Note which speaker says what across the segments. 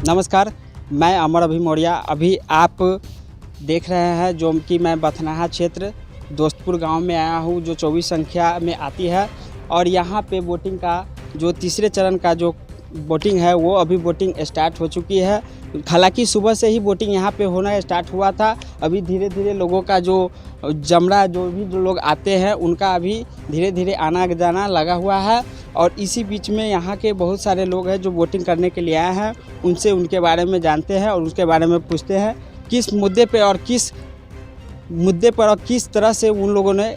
Speaker 1: नमस्कार, मैं अमर अभी मौर्या। अभी आप देख रहे हैं जो कि मैं बथनाहा क्षेत्र दोस्तपुर गांव में आया हूं, जो 24 संख्या में आती है। और यहां पे वोटिंग का जो तीसरे चरण का जो वोटिंग है वो अभी वोटिंग स्टार्ट हो चुकी है। हालांकि सुबह से ही वोटिंग यहां पे होना स्टार्ट हुआ था। अभी धीरे धीरे लोगों का जो जमरा जो लोग आते हैं उनका अभी धीरे धीरे आना जाना लगा हुआ है। और इसी बीच में यहाँ के बहुत सारे लोग हैं जो वोटिंग करने के लिए आए हैं, उनसे उनके बारे में जानते हैं और उसके बारे में पूछते हैं किस मुद्दे पर और किस तरह से उन लोगों ने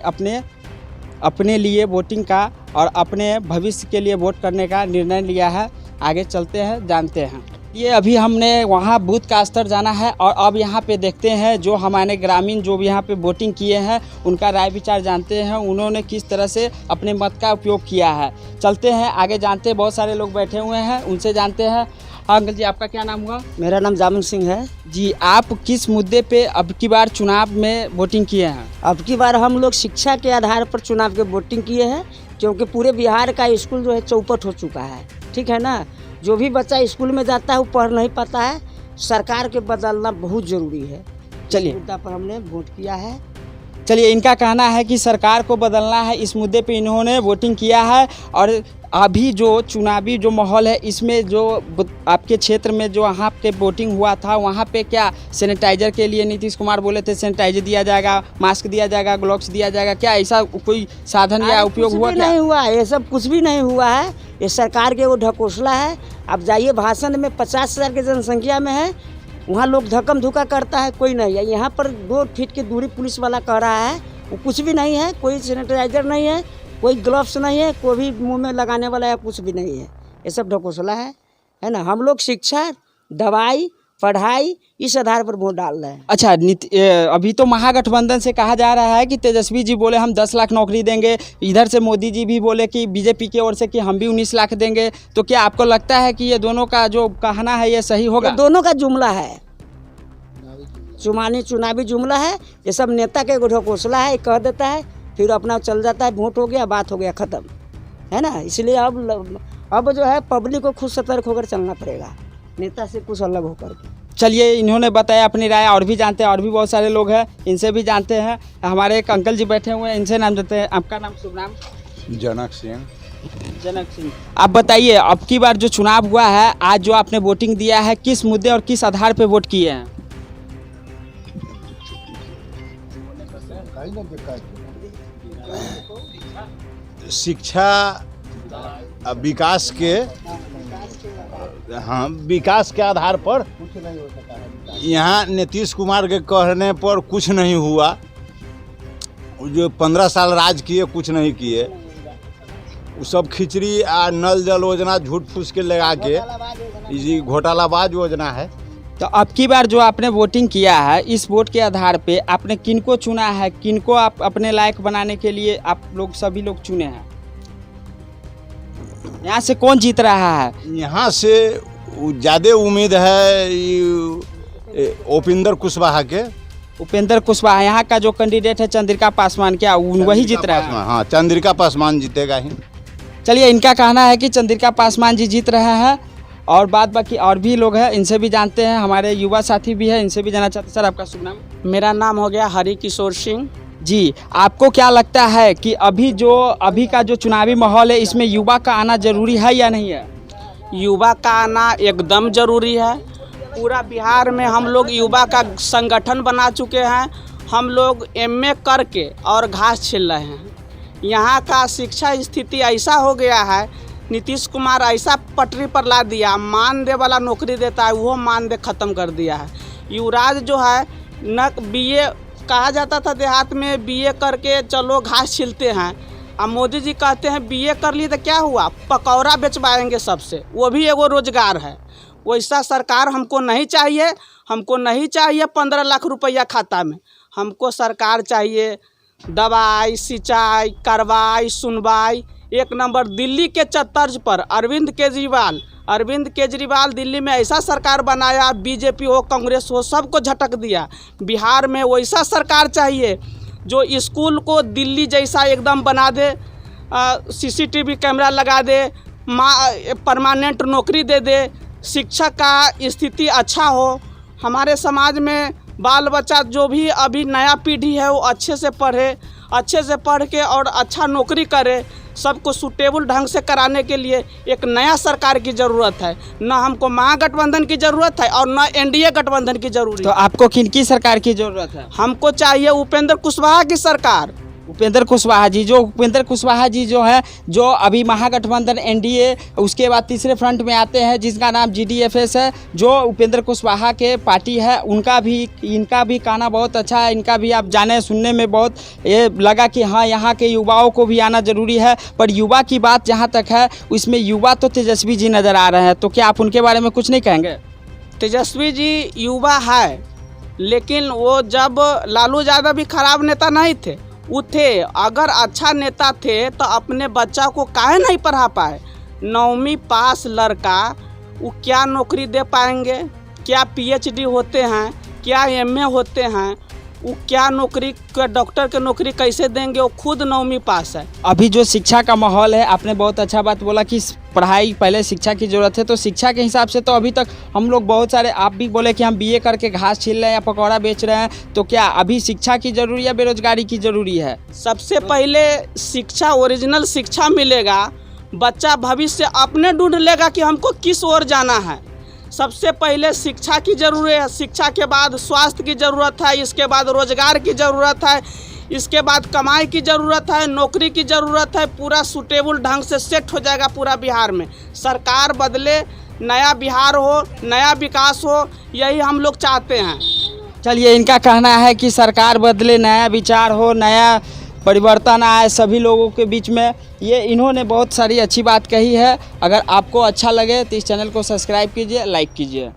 Speaker 1: अपने लिए वोटिंग का और अपने भविष्य के लिए वोट करने का निर्णय लिया है। आगे चलते हैं, जानते हैं। ये अभी हमने वहाँ बूथ का स्तर जाना है और अब यहाँ पे देखते हैं जो हमारे ग्रामीण जो भी यहाँ पे वोटिंग किए हैं उनका राय विचार जानते हैं, उन्होंने किस तरह से अपने मत का उपयोग किया है। चलते हैं आगे, जानते हैं। बहुत सारे लोग बैठे हुए हैं, उनसे जानते हैं। हाँ अंकल जी, आपका क्या नाम हुआ?
Speaker 2: मेरा नाम जामुन सिंह है
Speaker 1: जी। आप किस मुद्दे पे अब की बार चुनाव में वोटिंग किए हैं?
Speaker 2: अब की बार हम लोग शिक्षा के आधार पर चुनाव के वोटिंग किए हैं, क्योंकि पूरे बिहार का स्कूल जो है चौपट हो चुका है। ठीक है ना, जो भी बच्चा स्कूल में जाता है वो पढ़ नहीं पाता है। सरकार के बदलना बहुत ज़रूरी है।
Speaker 1: चलिए,
Speaker 2: इस मुद्दा पर हमने वोट किया है।
Speaker 1: चलिए, इनका कहना है कि सरकार को बदलना है, इस मुद्दे पे इन्होंने वोटिंग किया है। और अभी जो चुनावी जो माहौल है इसमें जो आपके क्षेत्र में जो वहाँ पे वोटिंग हुआ था वहाँ पे क्या सैनिटाइजर के लिए नीतीश कुमार बोले थे सैनिटाइजर दिया जाएगा, मास्क दिया जाएगा, ग्लव्स दिया जाएगा, क्या ऐसा कोई साधन या उपयोग हुआ?
Speaker 2: क्या नहीं हुआ, ये सब कुछ भी नहीं हुआ है। ये सरकार के वो ढकोसला है। अब जाइए भाषण में 50,000 की जनसंख्या में है, वहाँ लोग धक्कम धुक्का करता है, कोई नहीं है। यहाँ पर 2 फीट की दूरी पुलिस वाला कह रहा है, वो कुछ भी नहीं है। कोई सैनिटाइजर नहीं है, कोई ग्लव्स नहीं है, कोई भी मुंह में लगाने वाला है कुछ भी नहीं है। ये सब ढकोसला है ना। हम लोग शिक्षा, दवाई, पढ़ाई इस आधार पर वोट डाल रहे हैं।
Speaker 1: अच्छा, अभी तो महागठबंधन से कहा जा रहा है कि तेजस्वी जी बोले हम 10 लाख नौकरी देंगे, इधर से मोदी जी भी बोले कि बीजेपी की ओर से कि हम भी 19 लाख देंगे। तो क्या आपको लगता है कि ये दोनों का जो कहना है ये सही होगा?
Speaker 2: ये दोनों का जुमला है, चुनावी जुमला है। ये सब नेता के ढकोसला है, कह देता है फिर अपना चल जाता है। वोट हो गया, बात हो गया, ख़त्म है ना। इसलिए अब जो है पब्लिक को खुद सतर्क होकर चलना पड़ेगा, नेता से कुछ अलग होकर के।
Speaker 1: चलिए, इन्होंने बताया अपनी राय, और भी जानते हैं। और भी बहुत सारे लोग हैं, इनसे भी जानते हैं। हमारे एक अंकल जी बैठे हुए हैं, इनसे नाम जानते हैं। आपका नाम, शुभ नाम?
Speaker 3: जनक सिंह।
Speaker 1: जनक सिंह, आप बताइए अब की बार जो चुनाव हुआ है, आज जो आपने वोटिंग दिया है, किस मुद्दे और किस आधार पे वोट किए हैं?
Speaker 3: शिक्षा विकास के, हाँ, विकास के आधार पर यहाँ नीतीश कुमार के कहने पर कुछ नहीं हुआ। जो 15 साल राज किए कुछ नहीं किए, वो सब खिचड़ी आ नल जल योजना झूठ फूस के लगा के ये घोटालाबाज योजना है।
Speaker 1: तो अब की बार जो आपने वोटिंग किया है, इस वोट के आधार पे आपने किनको चुना है, किनको आप अपने लायक बनाने के लिए आप लोग सभी लोग चुने हैं? यहाँ से कौन जीत रहा है?
Speaker 3: यहाँ से ज़्यादा उम्मीद है उपेंद्र कुशवाहा के।
Speaker 1: उपेंद्र कुशवाहा, यहाँ का जो कैंडिडेट है चंद्रिका पासवान, क्या वही जीत रहा है?
Speaker 3: हाँ, चंद्रिका पासवान जीतेगा ही।
Speaker 1: चलिए, इनका कहना है कि चंद्रिका पासवान जी जीत रहे हैं। और बाद बाकी और भी लोग हैं, इनसे भी जानते हैं। हमारे युवा साथी भी हैं, इनसे भी जानना चाहते हैं। सर, आपका शुभ नाम?
Speaker 2: मेरा नाम हो गया हरि किशोर सिंह
Speaker 1: जी। आपको क्या लगता है कि अभी का जो चुनावी माहौल है इसमें युवा का आना जरूरी है या नहीं है?
Speaker 4: युवा का आना एकदम ज़रूरी है। पूरा बिहार में हम लोग युवा का संगठन बना चुके हैं। हम लोग एमए करके और घास छील रहे हैं। यहाँ का शिक्षा स्थिति ऐसा हो गया है, नीतीश कुमार ऐसा पटरी पर ला दिया, मानदेय वाला नौकरी देता है वो मानदेय ख़त्म कर दिया है। युवराज जो है न बीए, कहा जाता था देहात में बीए करके चलो घास छीलते हैं। अब मोदी जी कहते हैं बीए कर लिए तो क्या हुआ, पकौड़ा बेचवाएंगे सबसे, वो भी एगो रोजगार है। वैसा सरकार हमको नहीं चाहिए। हमको नहीं चाहिए 15 लाख रुपया खाता में। हमको सरकार चाहिए दवाई, सिंचाई, कार्रवाई, सुनवाई। एक नंबर दिल्ली के तर्ज पर अरविंद केजरीवाल दिल्ली में ऐसा सरकार बनाया, बीजेपी हो कांग्रेस हो सबको झटक दिया। बिहार में वैसा सरकार चाहिए जो स्कूल को दिल्ली जैसा एकदम बना दे, सीसीटीवी कैमरा लगा दे, परमानेंट नौकरी दे दे, शिक्षा का स्थिति अच्छा हो, हमारे समाज में बाल बच्चा जो भी अभी नया पीढ़ी है वो अच्छे से पढ़े, अच्छे से पढ़ के और अच्छा नौकरी करे, सबको सूटेबल ढंग से कराने के लिए एक नया सरकार की ज़रूरत है। न हमको महागठबंधन की ज़रूरत है और न एनडीए गठबंधन की ज़रूरत
Speaker 1: तो
Speaker 4: है।
Speaker 1: आपको किनकी सरकार की ज़रूरत है?
Speaker 4: हमको चाहिए उपेंद्र कुशवाहा की सरकार।
Speaker 1: उपेंद्र कुशवाहा जी, जो उपेंद्र कुशवाहा जी जो है, जो अभी महागठबंधन एनडीए उसके बाद तीसरे फ्रंट में आते हैं जिसका नाम जीडीएफएस है, जो उपेंद्र कुशवाहा के पार्टी है, इनका भी गाना बहुत अच्छा है। इनका भी आप जाने सुनने में बहुत ये लगा कि हाँ यहाँ के युवाओं को भी आना ज़रूरी है। पर युवा की बात जहाँ तक है उसमें युवा तो तेजस्वी जी नज़र आ रहे हैं, तो क्या आप उनके बारे में कुछ नहीं कहेंगे?
Speaker 4: तेजस्वी जी युवा है, लेकिन वो जब लालू यादव भी खराब नेता नहीं थे, वो थे। अगर अच्छा नेता थे तो अपने बच्चा को काहे नहीं पढ़ा पाए? 9वीं पास लड़का वो क्या नौकरी दे पाएंगे? क्या पीएचडी होते हैं, क्या एमए होते हैं, वो क्या नौकरी, डॉक्टर की नौकरी कैसे देंगे? वो खुद 9वीं पास है।
Speaker 1: अभी जो शिक्षा का माहौल है, आपने बहुत अच्छा बात बोला कि पढ़ाई पहले शिक्षा की ज़रूरत है, तो शिक्षा के हिसाब से तो अभी तक हम लोग बहुत सारे, आप भी बोले कि हम बीए करके घास छील रहे हैं या पकौड़ा बेच रहे हैं, तो क्या अभी शिक्षा की ज़रूरी है, बेरोजगारी की ज़रूरी है?
Speaker 4: सबसे पहले शिक्षा, ओरिजिनल शिक्षा मिलेगा, बच्चा भविष्य अपने ढूंढ लेगा कि हमको किस ओर जाना है। सबसे पहले शिक्षा की ज़रूरत है, शिक्षा के बाद स्वास्थ्य की ज़रूरत है, इसके बाद रोजगार की ज़रूरत है, इसके बाद कमाई की ज़रूरत है, नौकरी की ज़रूरत है। पूरा सूटेबल ढंग से सेट हो जाएगा पूरा बिहार में। सरकार बदले, नया बिहार हो, नया विकास हो, यही हम लोग चाहते हैं।
Speaker 1: चलिए, इनका कहना है कि सरकार बदले, नया विचार हो, नया परिवर्तन आए सभी लोगों के बीच में। ये इन्होंने बहुत सारी अच्छी बात कही है। अगर आपको अच्छा लगे तो इस चैनल को सब्सक्राइब कीजिए, लाइक कीजिए।